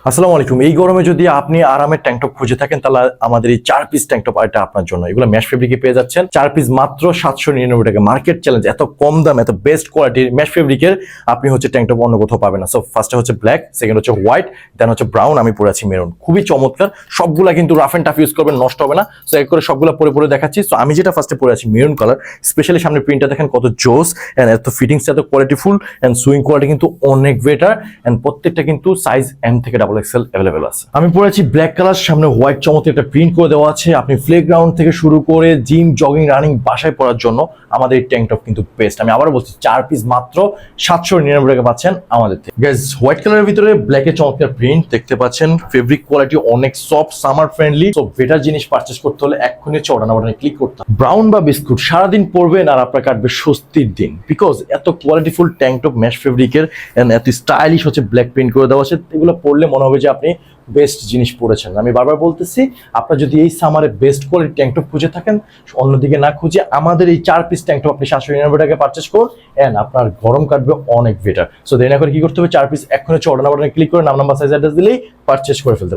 আসসালামু আলাইকুম। এই গরমে যদি আপনি আরামের ট্যাঙ্ক টপ খুঁজে থাকেন তাহলে আমাদের এই 4 পিস ট্যাঙ্ক টপ এটা আপনার জন্য। এগুলো ম্যাশ ফেব্রিকে পেয়ে যাচ্ছেন 4 পিস মাত্র 799 টাকা। মার্কেট চ্যালেঞ্জ, এত কম দাম, এত বেস্ট কোয়ালিটির ম্যাশ ফেব্রিকের আপনি হচ্ছে ট্যাঙ্ক টপ অন্য কোথাও পাবেন না। সো ফার্স্টে হচ্ছে ব্ল্যাক, সেকেন্ড হচ্ছে হোয়াইট, দেন হচ্ছে ব্রাউন, আমি পরে আছি মেরুন। খুবই চমৎকার, সবগুলা কিন্তু রাফ এন্ড টাফ ইউজ করবেন, নষ্ট হবে না। সো এক করে সবগুলা পরে পরে দেখাচ্ছি। সো আমি যেটা ফার্স্টে পরে আছি মেরুন কালার, স্পেশালি সামনে প্রিন্টটা দেখেন কত জোস এন্ড এত ফিটিংস এত কোয়ালিটিফুল এন্ড সুইং কোয়ালিটি কিন্তু অনেক বেটার এন্ড প্রত্যেকটা কিন্তু সাইজ এম থেকে ডাবল এক্সেল অ্যাভেলেবেল আছে। আমি পরেছি ব্ল্যাক কালার, সামনে হোয়াইট চমৎকার একটা প্রিন্ট করে দেওয়া আছে। আপনি প্লেগ্রাউন্ড থেকে শুরু করে জিম, জগিং, রানিং, বাসায় পরার জন্য আমাদের এই ট্যাঙ্ক টপ কিন্তু বেস্ট। আমি আবার বলছি 4 পিস মাত্র 799 টাকা পাচ্ছেন আমাদের থেকে। গাইস, হোয়াইট কালারের ভিতরে ব্ল্যাকের চমৎকার প্রিন্ট দেখতে পাচ্ছেন। ফেব্রিক কোয়ালিটি অনেক সফট, সামার ফ্রেন্ডলি। তো বেটার জিনিস পারচেজ করতে হলে এক্ষুনি হচ্ছে অর্ডার বাটনে ক্লিক করতে হবে। ব্রাউন বা বিস্কুট সারাদিন পরবেন আর আপনার কাটবে স্বস্তির দিন, বিকজ এত কোয়ালিটিফুল ট্যাঙ্ক টপ ম্যাশ ফেব্রিকের এন্ড এত স্টাইলিশ হচ্ছে ব্ল্যাক প্রিন্ট করে দেওয়া আছে। এগুলো পরলে মনে হবে যে আপনি বেস্ট জিনিস পড়েছেন। আমি বারবার বলতেছি, আপনার যদি এই সামারে বেস্ট কোয়ালিটি ট্যাঙ্ক টপ খুঁজে থাকেন, অন্যদিকে না খুঁজে আমাদের এই 4 পিস ট্যাঙ্ক টপ আপনি 799 টাকায় পারচেজ করুন এন্ড আপনার গরম কাটবে অনেক বেটার। সো দেরি না করে কি করতে হবে, 4 পিস এক্ষুনি অর্ডার বাটনে ক্লিক করে নাম, নাম্বার, সাইজ, অ্যাড্রেস দিলেই পারচেজ করে ফেলতে হবে।